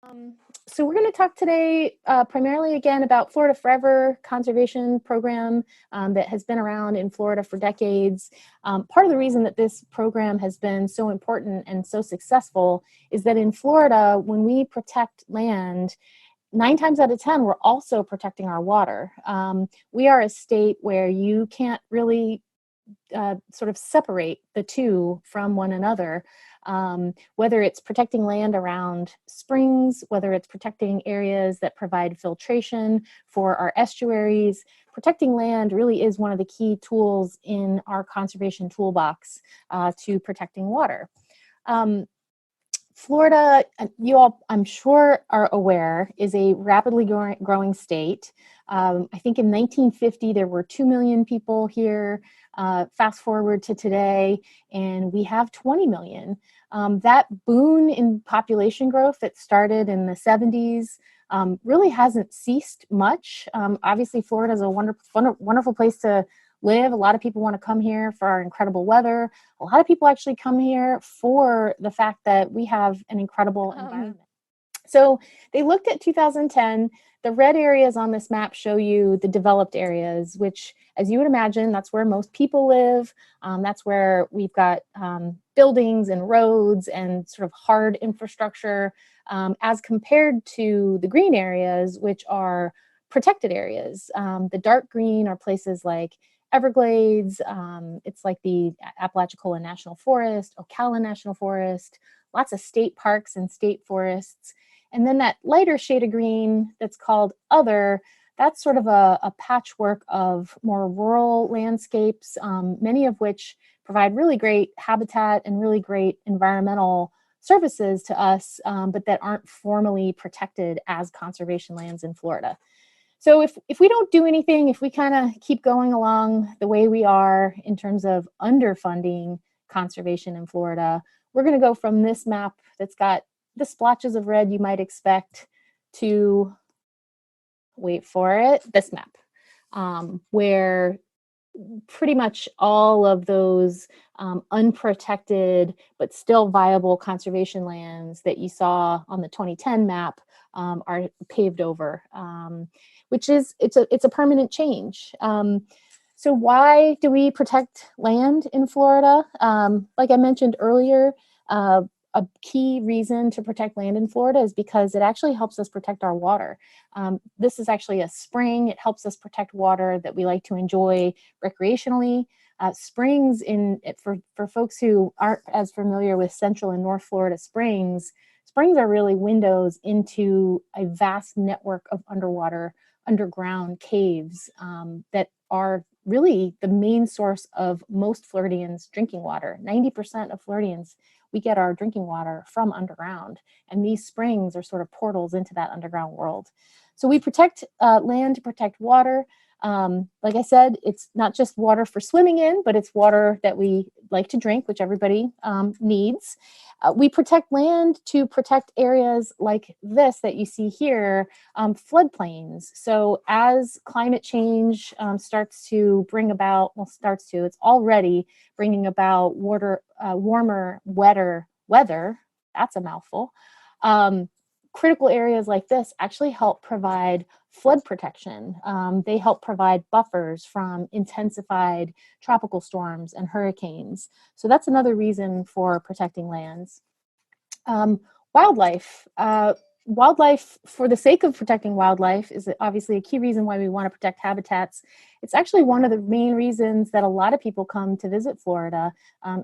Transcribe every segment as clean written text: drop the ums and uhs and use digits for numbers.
Um, so we're going to talk today primarily again about Florida Forever conservation program that has been around in Florida for decades. Part of the reason that this program has been so important and so successful is that in Florida, when we protect land, 9 times out of 10, we're also protecting our water. We are a state where you can't really sort of separate the two from one another. Whether it's protecting land around springs, whether it's protecting areas that provide filtration for our estuaries, protecting land really is one of the key tools in our conservation toolbox to protecting water. Florida, you all, I'm sure, are aware, is a rapidly growing state. I think in 1950, there were 2 million people here. Fast forward to today, and we have 20 million. That boon in population growth that started in the 70s really hasn't ceased much. Obviously, Florida is a wonderful place to live. A lot of people want to come here for our incredible weather. A lot of people actually come here for the fact that we have an incredible environment. So they looked at 2010. The red areas on this map show you the developed areas, which, as you would imagine, that's where most people live. That's where we've got buildings and roads and sort of hard infrastructure, as compared to the green areas, which are protected areas. The dark green are places like Everglades, it's like the Apalachicola National Forest, Ocala National Forest, lots of state parks and state forests. And then that lighter shade of green that's called other, that's sort of a patchwork of more rural landscapes, many of which provide really great habitat and really great environmental services to us, but that aren't formally protected as conservation lands in Florida. So if we don't do anything, if we kind of keep going along the way we are in terms of underfunding conservation in Florida, we're going to go from this map that's got the splotches of red you might expect to, wait for it, this map, where pretty much all of those unprotected but still viable conservation lands that you saw on the 2010 map are paved over, which is it's a permanent change. So why do we protect land in Florida? Like I mentioned earlier, a key reason to protect land in Florida is because it actually helps us protect our water. This is actually a spring. It helps us protect water that we like to enjoy recreationally. Springs, for folks who aren't as familiar with Central and North Florida springs are really windows into a vast network of underground caves that are really the main source of most Floridians' drinking water. 90% of Floridians, we get our drinking water from underground, and these springs are sort of portals into that underground world. So we protect land to protect water. Like I said, it's not just water for swimming in, but it's water that we like to drink, which everybody needs. We protect land to protect areas like this that you see here, floodplains. So as climate change starts to bring about, it's already bringing about warmer, wetter weather. That's a mouthful. Critical areas like this actually help provide flood protection. They help provide buffers from intensified tropical storms and hurricanes. So that's another reason for protecting lands. Wildlife. Wildlife, for the sake of protecting wildlife, is obviously a key reason why we want to protect habitats. It's actually one of the main reasons that a lot of people come to visit Florida,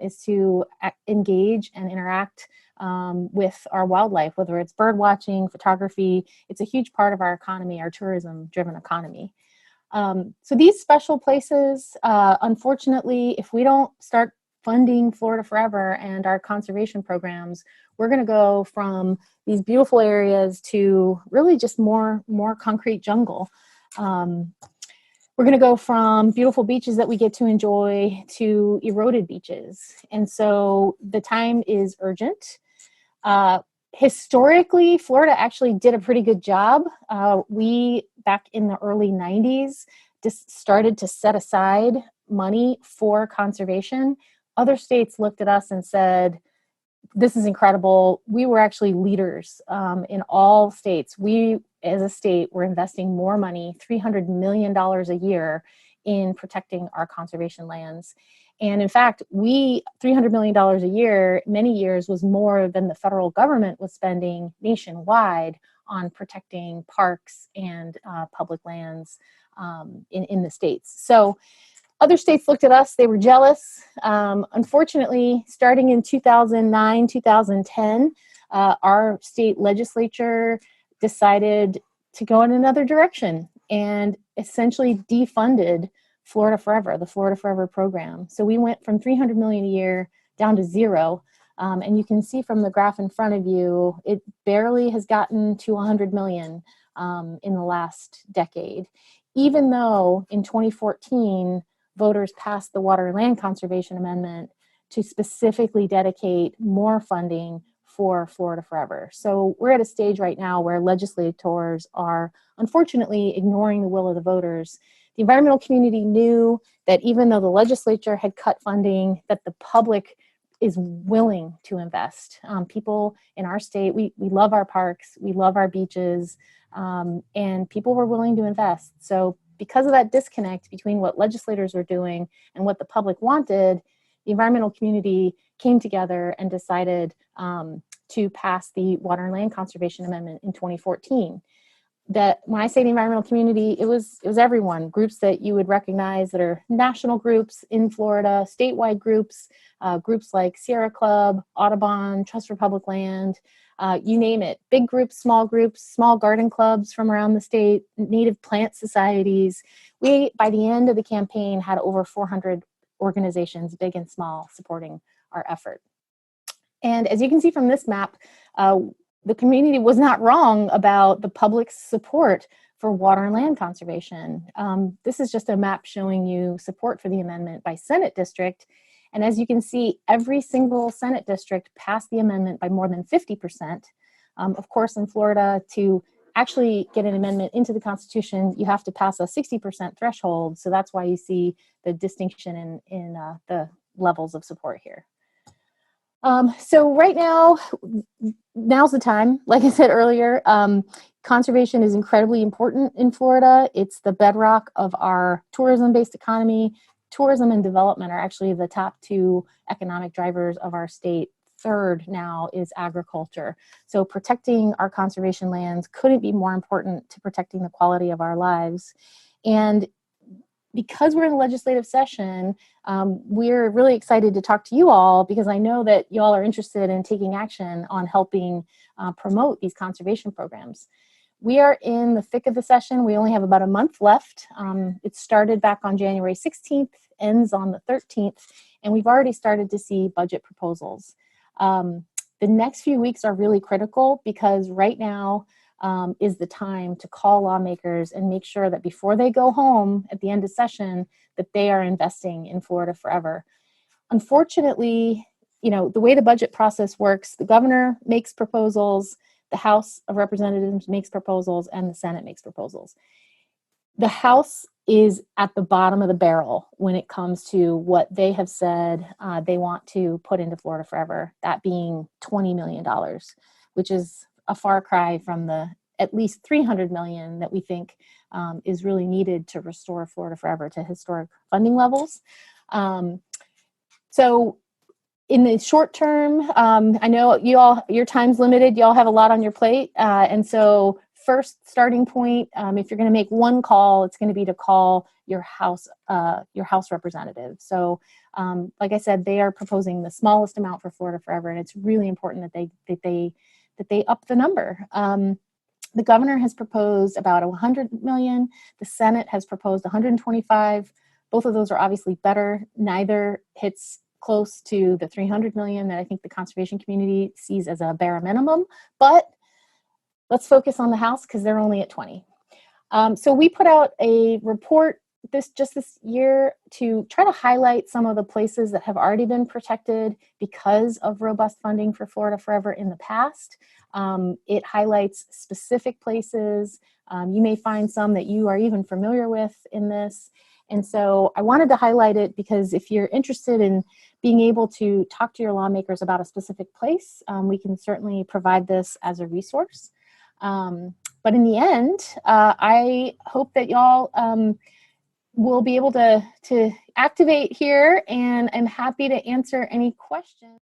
is to engage and interact with our wildlife, whether it's bird watching, photography. It's a huge part of our economy, our tourism-driven economy. So these special places, unfortunately, if we don't start funding Florida Forever and our conservation programs, we're going to go from these beautiful areas to really just more concrete jungle. We're going to go from beautiful beaches that we get to enjoy to eroded beaches. And so the time is urgent. Historically, Florida actually did a pretty good job. We, back in the early 90s, just started to set aside money for conservation. Other states looked at us and said, this is incredible. We were actually leaders in all states. We, as a state, were investing more money, $300 million a year, in protecting our conservation lands. And in fact, $300 million a year, many years, was more than the federal government was spending nationwide on protecting parks and public lands in the states. So other states looked at us, they were jealous. Unfortunately, starting in 2009, 2010, our state legislature decided to go in another direction and essentially defunded Florida Forever, the Florida Forever program. So we went from $300 million a year down to zero. And you can see from the graph in front of you, it barely has gotten to $100 million in the last decade, even though in 2014, voters passed the Water and Land Conservation Amendment to specifically dedicate more funding for Florida Forever. So we're at a stage right now where legislators are unfortunately ignoring the will of the voters. The environmental community knew that even though the legislature had cut funding, that the public is willing to invest. People in our state, we love our parks, we love our beaches, and people were willing to invest. So because of that disconnect between what legislators were doing and what the public wanted, the environmental community came together and decided to pass the Water and Land Conservation Amendment in 2014. That when I say the environmental community, it was everyone, groups that you would recognize that are national groups in Florida, statewide groups, groups like Sierra Club, Audubon, Trust for Public Land, you name it, big groups, small garden clubs from around the state, native plant societies. We, by the end of the campaign, had over 400 organizations, big and small, supporting our effort. And as you can see from this map, the community was not wrong about the public's support for water and land conservation. This is just a map showing you support for the amendment by Senate district. And as you can see, every single Senate district passed the amendment by more than 50%. Of course, in Florida, to actually get an amendment into the Constitution, you have to pass a 60% threshold. So that's why you see the distinction in the levels of support here. So right now, now's the time. Like I said earlier, conservation is incredibly important in Florida. It's the bedrock of our tourism-based economy. Tourism and development are actually the top two economic drivers of our state. Third now is agriculture. So protecting our conservation lands couldn't be more important to protecting the quality of our lives. And because we're in a legislative session, we're really excited to talk to you all because I know that you all are interested in taking action on helping promote these conservation programs. We are in the thick of the session. We only have about a month left. It started back on January 16th, ends on the 13th, and we've already started to see budget proposals. The next few weeks are really critical because right now is the time to call lawmakers and make sure that before they go home at the end of session, that they are investing in Florida Forever. Unfortunately, the way the budget process works, the governor makes proposals, the House of Representatives makes proposals, and the Senate makes proposals. The House is at the bottom of the barrel when it comes to what they have said they want to put into Florida Forever, that being $20 million, which is a far cry from the at least $300 million that we think is really needed to restore Florida Forever to historic funding levels. So in the short term, I know your time's limited. You all have a lot on your plate. And so first starting point, if you're going to make one call, it's going to be to call your House representative. So like I said, they are proposing the smallest amount for Florida Forever. And it's really important that they up the number. The governor has proposed about $100 million. The Senate has proposed $125. Both of those are obviously better. Neither hits close to the $300 million that I think the conservation community sees as a bare minimum. But let's focus on the House because they're only at 20. So we put out a report this year to try to highlight some of the places that have already been protected because of robust funding for Florida Forever in the past. It highlights specific places. You may find some that you are even familiar with in this. And so I wanted to highlight it because if you're interested in being able to talk to your lawmakers about a specific place, we can certainly provide this as a resource. But in the end, I hope that y'all will be able to activate here, and I'm happy to answer any questions.